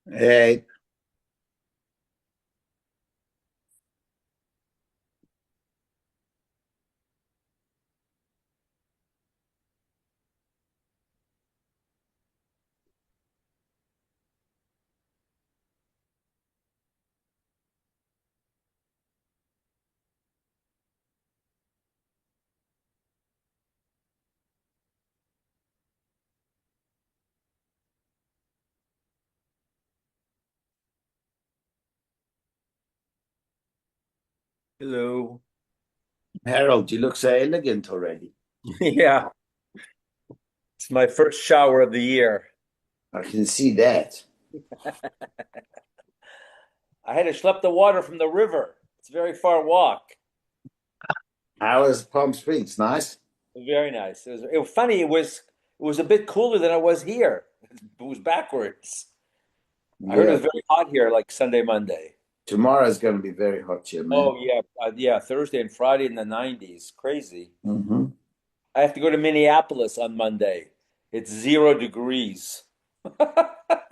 Hey, Hello. Harold, you look so elegant already. Yeah, it's my first shower of the year. I can see that. I had to schlep the water from the river. It's a very far walk. How is Palm Springs? Nice? Very nice. It was funny. It was a bit cooler than it was here. It was backwards. I heard it Yeah. was very hot here, like Sunday, Monday. Tomorrow is going to be very hot here, man. Oh yeah, yeah. Thursday and Friday in the 90s. Crazy. Hmm. I have to go to Minneapolis on Monday. It's 0 degrees.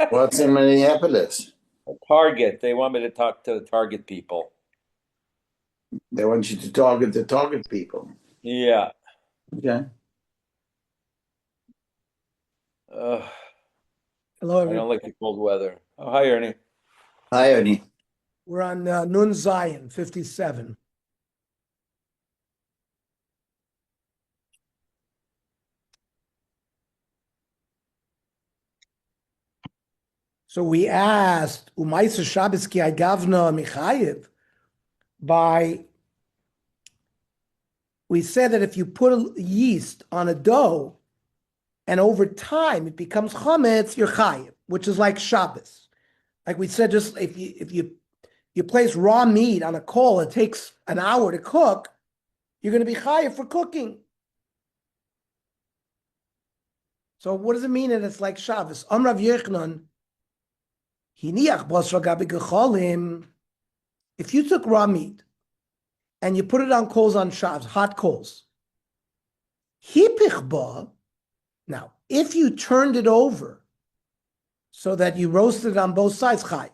What's in Minneapolis? Target. They want me to talk to the Target people. They want you to target the target people. Yeah. Okay. Ugh, Hello, I everyone. don't like the cold weather. Oh, hi, Ernie. Hi, Ernie. We're on Nun Zion 57. So we asked, Umaisa Shabbos ki agavna michayev. We said that if you put yeast on a dough and over time it becomes chametz, you're chayev, which is like Shabbos. Like we said, just if you place raw meat on a coal, it takes an hour to cook, you're going to be chayev for cooking. So what does it mean that it's like Shabbos? Rav Yochanan, Hiniach basra gabi gecholim. If you took raw meat and you put it on coals on Shabbos, hot coals, hipich ba. Now, if you turned it over so that you roasted it on both sides, chayiv.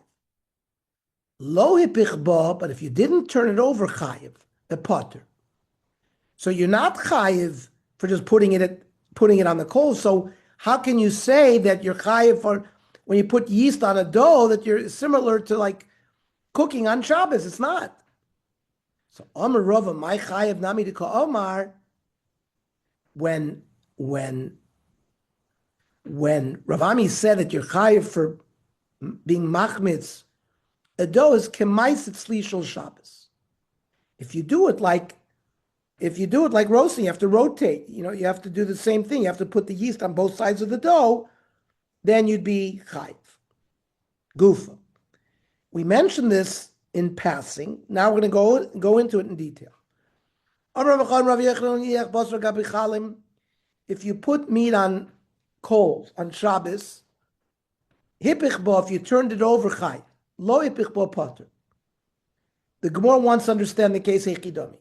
Lo hipich ba, but if you didn't turn it over, chayiv, the potter. So you're not chayiv for just putting it on the coals. So how can you say that you're chayiv for when you put yeast on a dough that you're similar to like cooking on Shabbos? It's not. So Amar Rava, my chayiv nami de Omar, when Rav Ami said that you're chayiv for being machmitz, a dough is kemaisit slishol Shabbos. If you do it like roasting, you have to rotate. You have to do the same thing. You have to put the yeast on both sides of the dough. Then you'd be chayiv. Gufa. We mentioned this in passing. Now we're going to go into it in detail. If you put meat on coals on Shabbos, hipich bo, if you turned it over, chayiv. Lo hipich bo potter. The Gemara wants to understand the case hechidomi.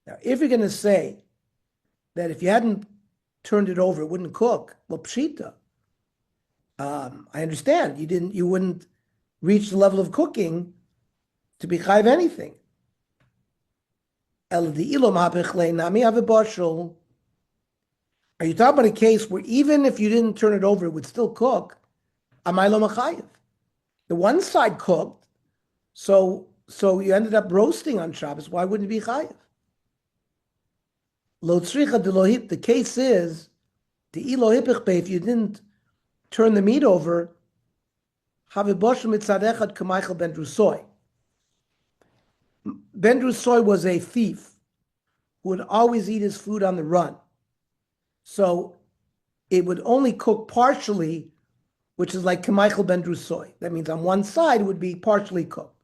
Now, if you're going to say that if you hadn't turned it over, it wouldn't cook, well, pshita. I understand you wouldn't reach the level of cooking to be chayiv anything. Are you talking about a case where even if you didn't turn it over, it would still cook? Amay lo machayiv. The one side cooked, so you ended up roasting on Shabbos. Why wouldn't it be chayiv? Lo tzricha de lo hip. The case is the ilo hipich be. If you didn't turn the meat over, have bosh mitzad echad k'Michael ben Drusoy. Ben Drusoy was a thief who would always eat his food on the run. So it would only cook partially, which is like K'Michael ben Drusoy. That means on one side it would be partially cooked.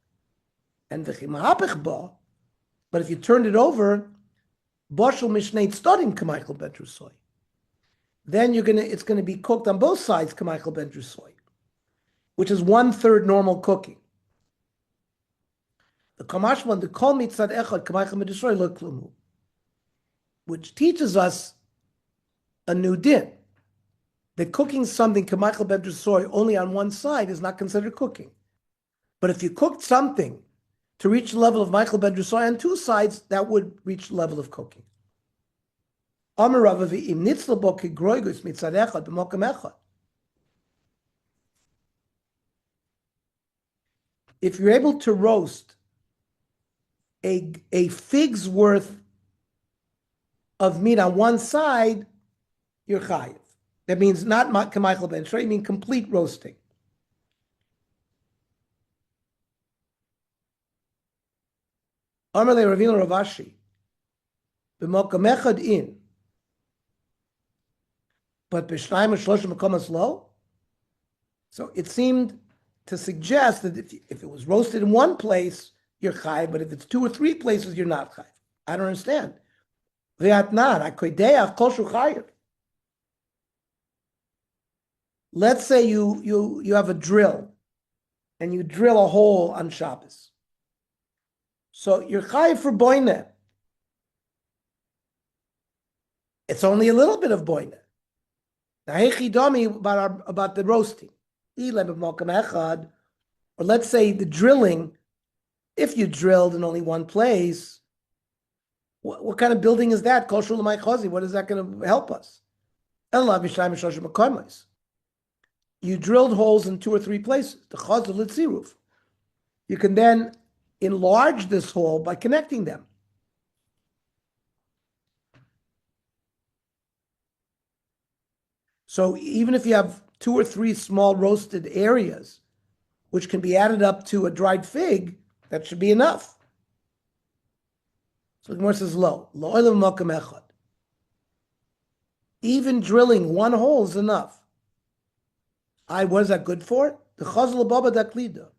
And v'chimahapich ba, but if you turned it over, boshel mishnei tzodim K'Michael ben Drusoy. Then it's gonna be cooked on both sides K'Michael ben Drusoy, which is 1/3 normal cooking. The Kamashman, the kol mitzad echad K'Michael ben Drusoy lo klumu, which teaches us a new din. That cooking something K'Michael ben Drusoy only on one side is not considered cooking. But if you cooked something to reach the level of Michael ben Drusoy on two sides, that would reach the level of cooking. If you're able to roast a fig's worth of meat on one side, you're chayiv. That means not K'Michael ben Drusoy, you mean complete roasting. Amar le Ravina Ravashi, b'mokam echad in, but b'shnayim u'shloshim makomas lo. So it seemed to suggest that if it was roasted in one place, you're chayiv, but if it's 2 or 3 places, you're not chayiv. I don't understand. V'atnan, ha'kodeach kol shu chayiv. Let's say you have a drill, and you drill a hole on Shabbos. So you're chayiv for boineh. It's only a little bit of boineh. Now, hechidomi about the roasting. Or let's say the drilling, if you drilled in only one place, what kind of building is that? Kol shulamai chazi. What is that going to help us? You drilled holes in 2 or 3 places. The chazal litziruf. You can then enlarge this hole by connecting them. So even if you have 2 or 3 small roasted areas, which can be added up to a dried fig, that should be enough. So the Gemara says, lo olam makam echad. Even drilling 1 hole is enough. What is that good for? The chazal baba daklida.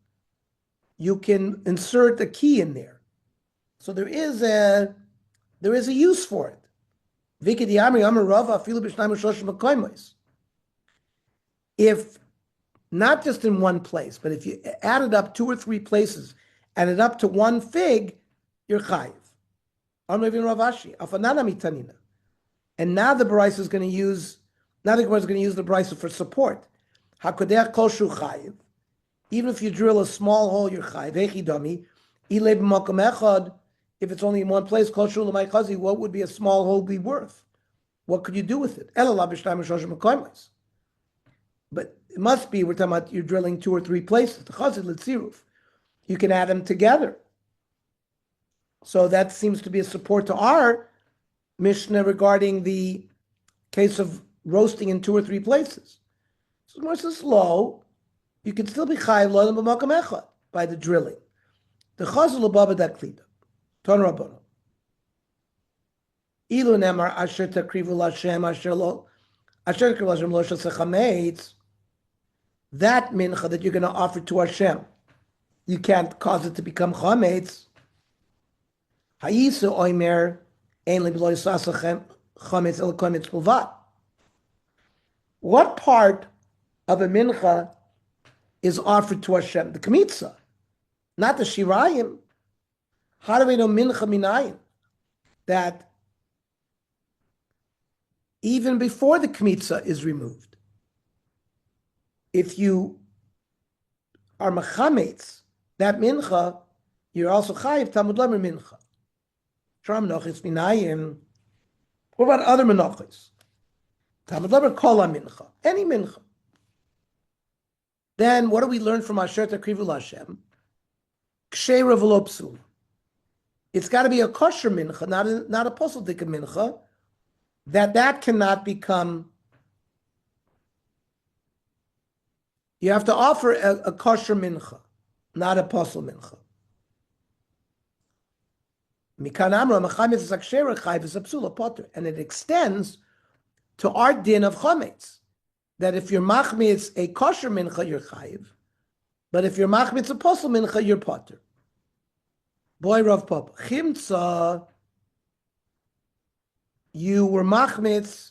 You can insert a key in there. So there is a use for it. If not just in one place, but if you add it up 2 or 3 places, add it up to one fig, you're chayiv. And now the Bryce is going to use, now the Gemara is going to use the Bryce for support. Hakodech kol shu chayiv. Even if you drill a small hole, you're chayiv. Hechi dami. Ilei b'makom echad. If it's only in one place, kol shu l'may chazi, what would be a small hole be worth? What could you do with it? But it must be, we're talking about you're drilling 2 or 3 places. The chazid l'tziruf. You can add them together. So that seems to be a support to our Mishnah regarding the case of roasting in 2 or 3 places. So more says low, you can still be chayiv lo b'makom echad by the drilling. The chazal above that klida. Ton rabbanon. Ilu nemar asher takrivu l'Hashem asher takrivu l'Hashem lo shel sechametz. That mincha that you're going to offer to Hashem, you can't cause it to become chametz. Hayisu oimer ein liblo yisasachem chametz el chametz pulvat. What part of a mincha is offered to Hashem? The kmitza, not the shirayim. How do we know mincha minayin? That even before the kmitza is removed, if you are mechametz that mincha, you're also chayiv tamud lemer mincha. Shram menachos minayin. What about other menachos? Tamud lemer kol mincha, any mincha. Then what do we learn from Asher Takrivu L'Hashem? Ksheira v'lo psul. It's got to be a kosher mincha, not a posel dik mincha. That cannot become. You have to offer a kosher mincha, not a posel mincha. Mikan amra mechametz is akshera chayv is a psula potter, and it extends to our din of chametz. That if you're machmitz a kosher mincha, you're chayiv, but if you're machmitz a posel mincha, you're potter. Boy Rav Papa, chimtza, you were machmitz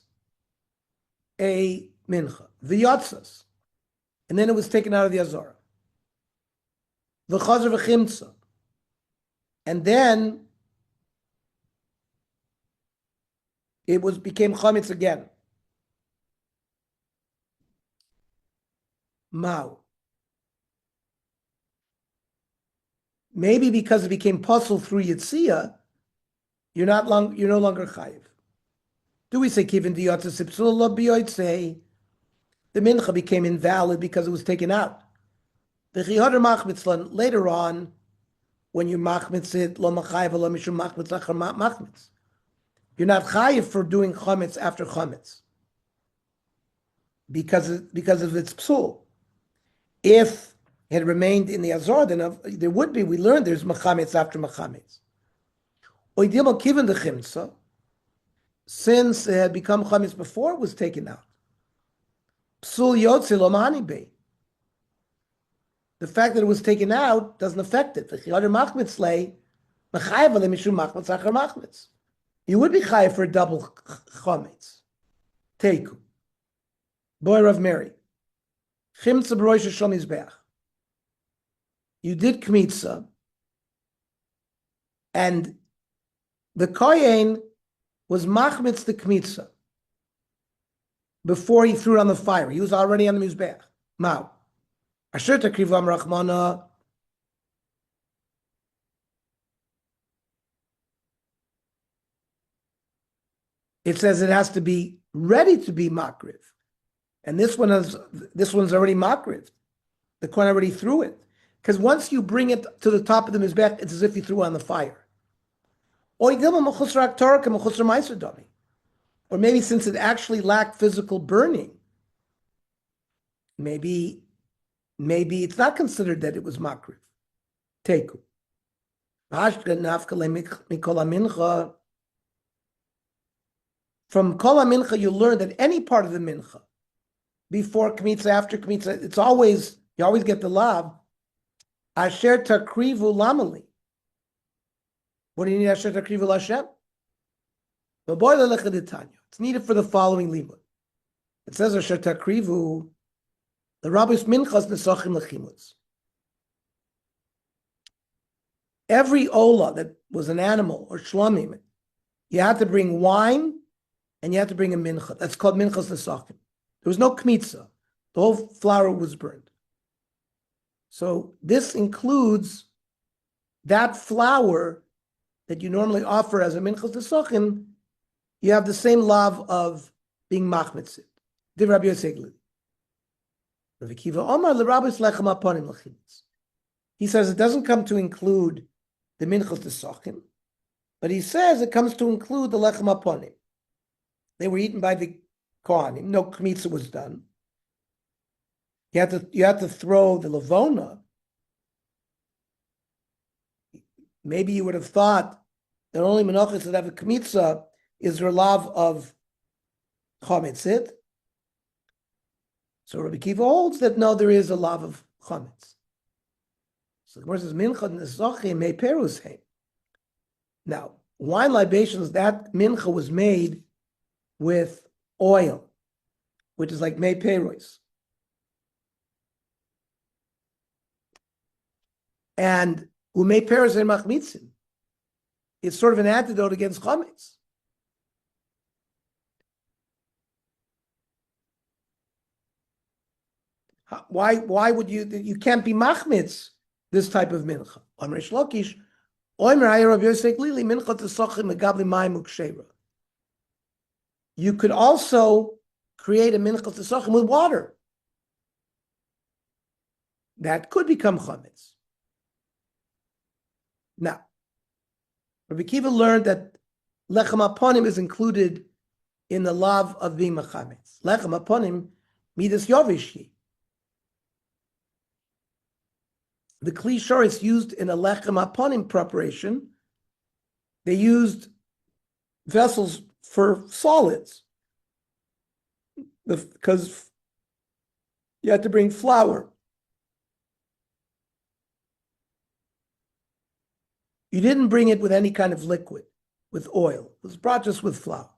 a mincha, v'yotzas, and then it was taken out of the azara. V'chazer v'chimtza, and then it became chametz again. Mao. Maybe because it became puzzle through Yitzia, you're no longer chayiv. Do we say kivin diyotza sipsula biyotzei? The mincha became invalid because it was taken out. The chihader machmitzlan later on, when you machmitz it lo machayiv lo mishum machmitz achar machmitz, you're not chayiv for doing chametz after chametz because of its psul. If it had remained in the azor, then there would be. We learned there's machametz after machametz. Oidimo kiven the chimtza, since it had become chametz before it was taken out. Psul yotze lo mani bei. The fact that it was taken out doesn't affect it. You would be chayiv for a double chametz. Teiku. Boy Rav Mary. Chimtza b'roish shel mizbeach. You did kmitza, and the kohen was machmitz the kmitza before he threw it on the fire. He was already on the mizbeach. Mao. Asher takrivam rachmana. It says it has to be ready to be makriv. And this one's already makriv. The kohen already threw it. Because once you bring it to the top of the mizbech, it's as if you threw it on the fire. Or maybe since it actually lacked physical burning, maybe it's not considered that it was makriv. Teku. From kol mincha, you learn that any part of the mincha, before kmitza, after kmitza, you always get the lav. Asher takrivu lamali. What do you need Asher takrivu Hashem? It's needed for the following limud. It says, "Asher takrivu the rabbis minchas nesachim lechimutz." Every ola that was an animal or shlamim, you had to bring wine and you had to bring a mincha. That's called minchas nesachim. There was no kmitza. The whole flour was burned. So this includes that flour that you normally offer as a minchas nesachim. You have the same lav of being machmitzit. Div Rabbi Yosef Glili. Rabbi Kiva Omar l'Rabbis lechem aponim l'chimutz. He says it doesn't come to include the minchas nesachim, but he says it comes to include the lechem aponim. They were eaten by the kohanim. No kmitza was done. You had to throw the lavona. Maybe you would have thought that only menachos that have a kmitza is their lav of chametzit. So Rabbi Kiva holds that no, there is a lav of chametz. So the Gemara says mincha nesachim me perus heim. Now, wine libations, that mincha was made with oil, which is like me perus. And umei perus and machmitzin. It's sort of an antidote against chametz. Why would you can't be machmitz this type of mincha? Amr Shlokish, Omer Hayir Rabbi Yosef Glili mincha tesachim megabli mayim ukshera. You could also create a mincha tesachim with water. That could become chametz. Now, Rabbi Kiva learned that lechem aponim is included in the lav of being machametz. Lechem aponim midas yovishi. The kli shoris used in a lechem aponim preparation, they used vessels for solids because you had to bring flour. You didn't bring it with any kind of liquid, with oil. It was brought just with flour.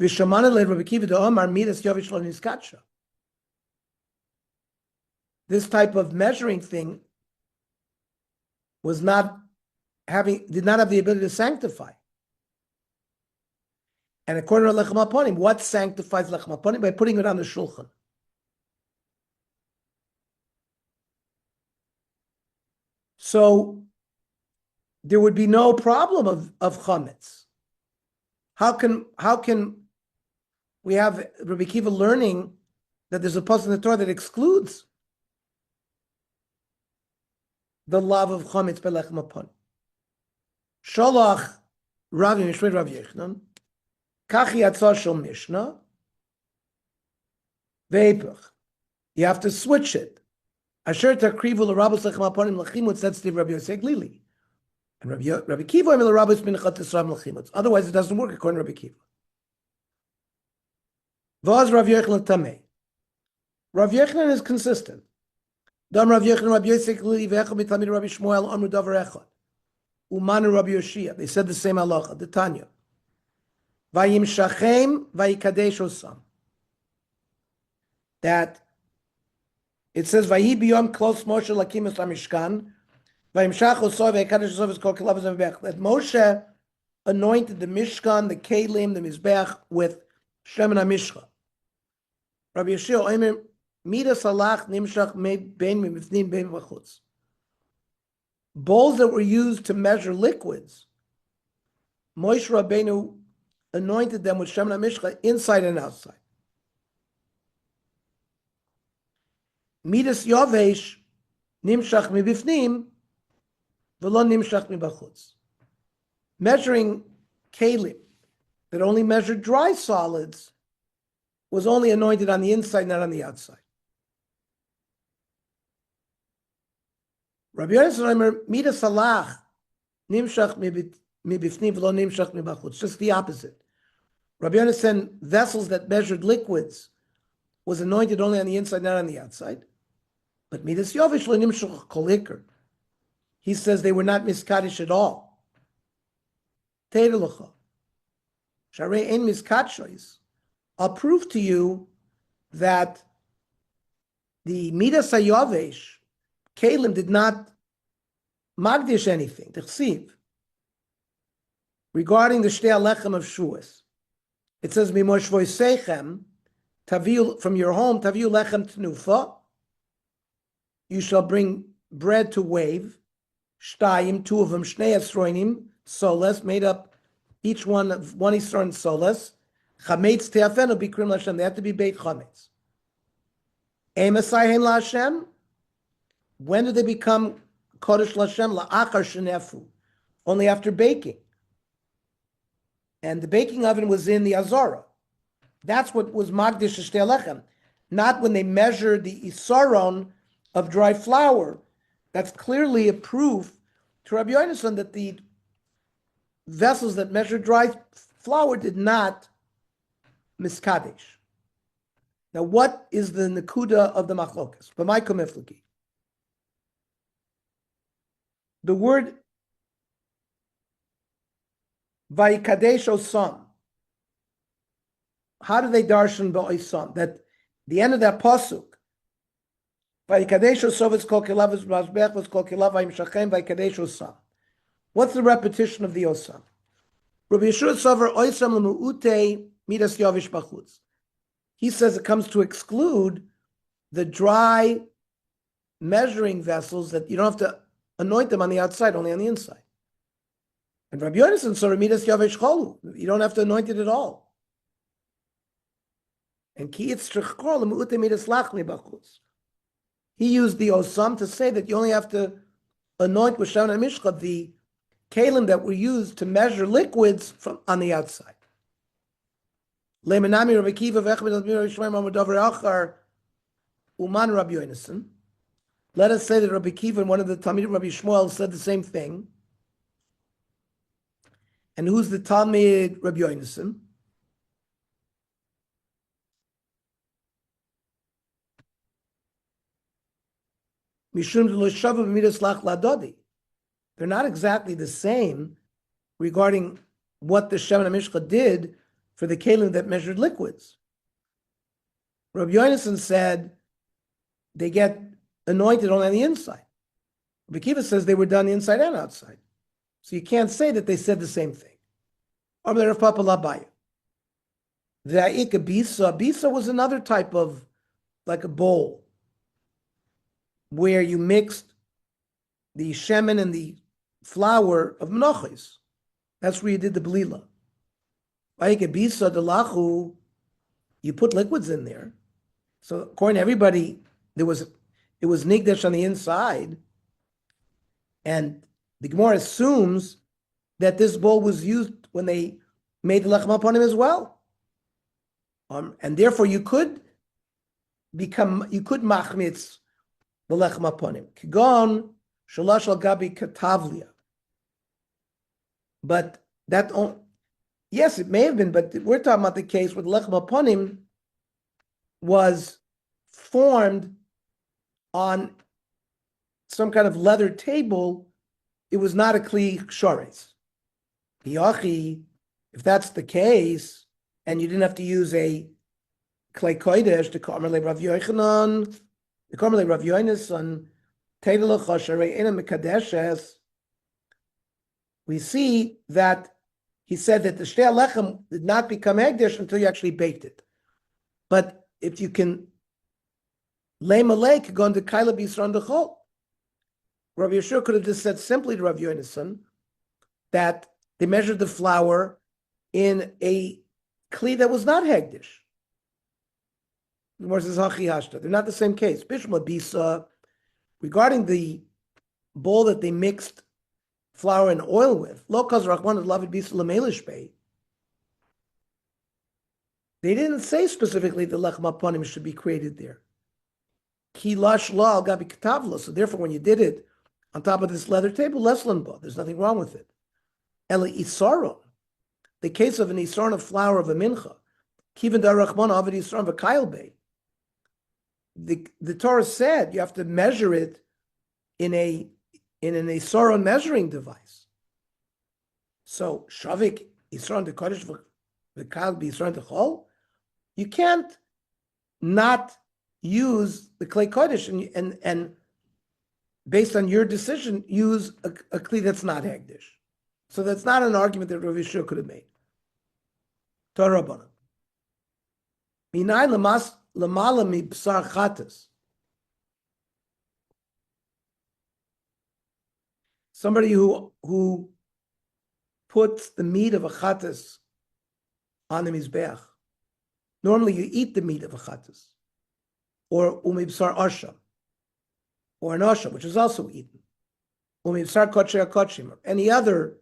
Vishamana le Rabbi Kiva de Omar midas yovish lo niskatsha. This type of measuring thing did not have the ability to sanctify. And according to lechem aponim, what sanctifies lechem aponim? By putting it on the shulchan. So there would be no problem of chametz. How can we have Rabbi Kiva learning that there's a pasuk in the Torah that excludes the love of chametz by lechem aponim? Sholach Rav Mishmei Rav Yechnon kachi yatzah shel Mishnah ve'epech. You have to switch it. Asher takrivu l'Rabbos lechem aponim l'chimutz. That's the Rabbi Yosef Glili. And Rabbi Kiva and l'Rabbos minchat tisram l'chimutz. Otherwise, it doesn't work according to Rabbi Kiva. Vaz Rav Yechon tamei. Rav Yechon is consistent. Dam Rav Yechon Rabbi Yosef Glili ve'echad mitamid Rabbi Shmuel amru davar echad. Umanu Rabbi Yoshia. They said the same halacha. The Tanya. Vayim shachem vayikadesh osam. That it says Vayi biyom klos Moshe lakim es hamishkan vayimshach osoi vayikadesh osoi v'skol kelav v'mizbeach. That Moshe anointed the Mishkan, the Kelim, the Mizbeach with Shemen HaMishcha. Rabbi Yoshia Omer midas halach nimshach bein mimifnim bein v'chutz. Bowls that were used to measure liquids, Moshe Rabbeinu anointed them with Shemen HaMishcha inside and outside. Midas Yovesh nimshach mibifnim v'lo nimshach mibachutz. Measuring kelim that only measured dry solids was only anointed on the inside, not on the outside. Rabbi Yonatan midas halach nimshach mibifnim v'lo nimshach mibachutz. Just the opposite. Rabbi Yonatan vessels that measured liquids was anointed only on the inside, not on the outside. But midas yovish lo nimshach kol hikar. he says they were not miskadish at all. Teirelucha. Sharei ein miskadshos. I'll prove to you that the Midas HaYovesh, Kalim did not magdish anything, Tichsiv, regarding the Shtei Alechem of Shuas. It says, Mimor Shvoisechem, Taviu, from your home, Taviu Lechem Tnufa, you shall bring bread to wave, Shtayim, two of them, Shnei Esroinim, solas, made up each one of one Yisron solas, Chametz Teafenu Bikrim Lashem, they have to be Beit Chametz. Emasai La Hashem, when do they become Kodesh Lashem? La'achar Shenefu, only after baking. And the baking oven was in the Azara. That's what was Magdish Shtei Alechem, not when they measured the Isaron of dry flour. That's clearly a proof to Rabbi Yonason that the vessels that measured dry flour did not miskadesh. Now, what is the Nakuda of the Machlokas? B'mai komifliki. The word Vayikadesh Osam. How do they darshan ba'osam? That the end of that pasuk, Vayikadesh Osam is called Kilav Mazbech, was called Kilav Vayimshachem Vayikadesh Osam. What's the repetition of the Osam? Rabbi Yeshua Sover Osam L'mu'ute Midas Yavish Bachutz. He says it comes to exclude the dry measuring vessels that you don't have to anoint them on the outside, only on the inside. And Rabbi Yonason saw Midas Yavesh Cholu. You don't have to anoint it at all. And Ki Yitzchach Kol L'mu'ute Midas Lachli Bachutz. He used the Osam to say that you only have to anoint with Shem and Mishcha the kalim that were used to measure liquids from on the outside. Le'menami Rabbi Kiva v'echmed al-mir Yishmael Mamadover Achar Uman Rabbi Yonason. Let us say that Rabbi Kiva and one of the Talmidim Rabbi Shmuel said the same thing. And who's the Talmid Rabbi Yonason? Mishum d'loshava b'midas lach ladodi. They're not exactly the same regarding what the Shem and Mishcha did for the kalim that measured liquids. Rabbi Yonason said they get anointed only on the inside. Rabbi Kiva says they were done inside and outside. So you can't say that they said the same thing. Or Rav Papa Labaya. The Aika Bisa. Bisa was another type of, like a bowl, where you mixed the shemen and the flour of menachos. That's where you did the blila. Aika Bisa Delachu, you put liquids in there. So according to everybody, it was nigdash on the inside, and the Gemara assumes that this bowl was used when they made the lechem upon him as well, and therefore you could machmitz the lechem upon him. Kigon shalash al gabi katavlia, but that yes, it may have been, but we're talking about the case where the lechem upon him was formed on some kind of leather table. It was not a kli shores. If that's the case, and you didn't have to use a klei kodesh to call Rav Yochanan, to call Rav Yonason, Tedelach Hasharei Ena Mekadeshes, we see that he said that the Shtei Alechem did not become Hegdesh until you actually baked it. But if you can lay malay could go into Kaila Bisran Dechol. Rav Yeshua could have just said simply to Rav Yonason that they measured the flour in a kli that was not hegdish. They're not the same case. Bishma Bisa, regarding the bowl that they mixed flour and oil with, Lokaz Rachman Lavid Bisa Lamelish Bay. They didn't say specifically the lechem aponim should be created there. Ki lash la gabi katavla. So therefore, when you did it on top of this leather table, leslanba, there's nothing wrong with it. Eli isaron, the case of an isaron of flour of a mincha, kiven da rachman avid isaron v'kayil bay. The Torah said you have to measure it in in an Isaron measuring device. So Shavik Isaron the Kodesh v'Kal b'Isaron the Chol, you can't not use the Klei Kodesh and based on your decision, use a Kli that's not Hegdish. So that's not an argument that Rav Yeshua could have made. Torah Rabbanan. Minayin lamala mi b'sar chatas. Somebody who puts the meat of a chatas on the mizbeach. Normally, you eat the meat of a chatas, or umibsar arsha, or an arsha, which is also eaten. Umibsar kotche akotchim, or any other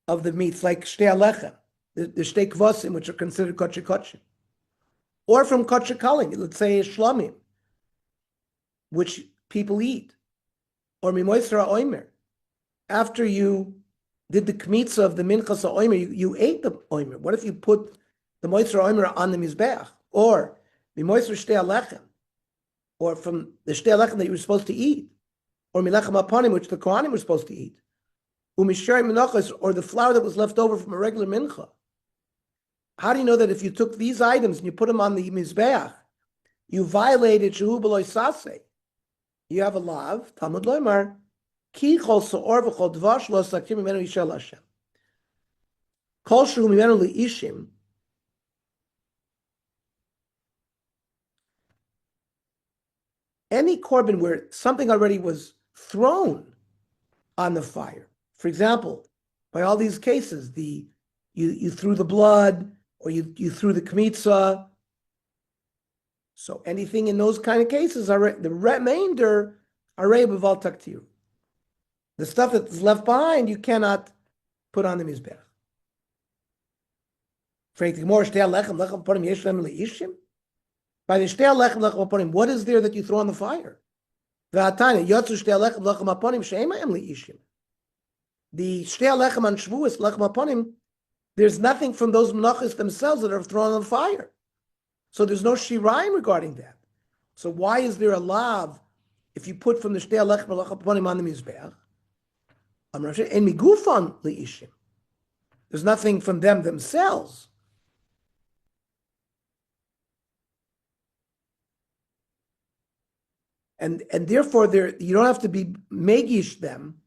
of the meats, like shtei alechem, the shtei kvasim, which are considered kotche kotchim, or from kotche kaling, let's say shlamim, which people eat, or mimoisra oimer. After you did the kmitza of the minchas oimer, you ate the oimer. What if you put the moisra oimer on the mizbeach, or mimoisra shtei alechem, or from the shtei alechem that you were supposed to eat, or milechem apanim, which the kohanim were supposed to eat, Yomi Menachos, or the flour that was left over from a regular mincha. How do you know that if you took these items and you put them on the mizbeach, you violated shehu b'lo saseh? You have a lav, Talmud loymar, ki chol se'or v'chol dvash lo saktim mimenu yishel Hashem. Kol shehu mimenu li'ishim, any korban where something already was thrown on the fire. For example, by all these cases, you threw the blood, or you threw the kmitza. So anything in those kind of cases, the remainder are b'val taktir. The stuff that's left behind, you cannot put on the mizbeach. By the shtei alechem lechem aponim, what is there that you throw on the fire? The shtei alechem on Shavuos lechem aponim, there's nothing from those menachos themselves that are thrown on the fire. So there's no shirayim regarding that. So why is there a lav if you put from the shtei alechem lechem aponim on the mizbeach? En migufan liishim. There's nothing from them themselves. And therefore, you don't have to be megish them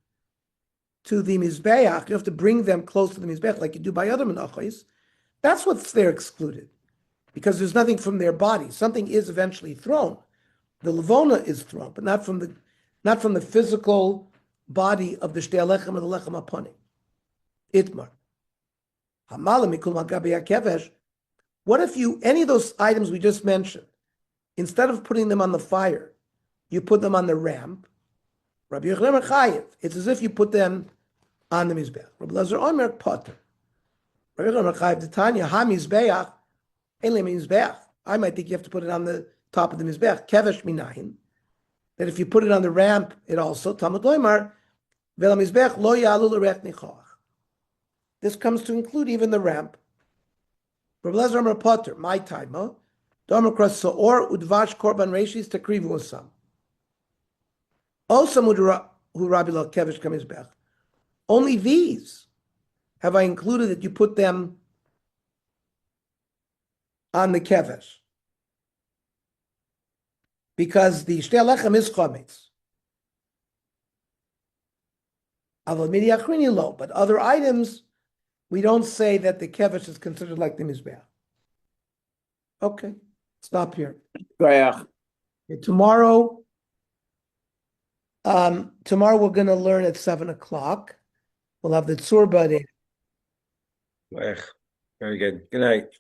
to the mizbeach. You have to bring them close to the mizbeach like you do by other menachos. That's what's there excluded, because there's nothing from their body. Something is eventually thrown. The levona is thrown, but not from the physical body of the shtei alechem or the lechem aponim. Itmar. Hamala mikul magabi hakevesh. What if any of those items we just mentioned, instead of putting them on the fire, you put them on the ramp? Rabbi Yochanan Chayev. It's as if you put them on the mizbeach. Rabbi Lazar Omer Potter. Rabbi Yochanan Chayev the Tanya ha mizbeach ele mizbeach. I might think you have to put it on the top of the mizbeach. Kevesh minayin. That if you put it on the ramp, it also Talmud loymar vel mizbeach lo yalu l'rech nichoach. This comes to include even the ramp. Rabbi Lazar Omer Potter. My time. Domer kras saor udvash korban reishis takrivu osam. Also, only these have I included that you put them on the kevesh, because the shtei alechem is chametz. But other items, we don't say that the kevesh is considered like the mizbeach. Okay, stop here. Okay, tomorrow we're going to learn at 7:00. We'll have the tzurba. Very good. Good night.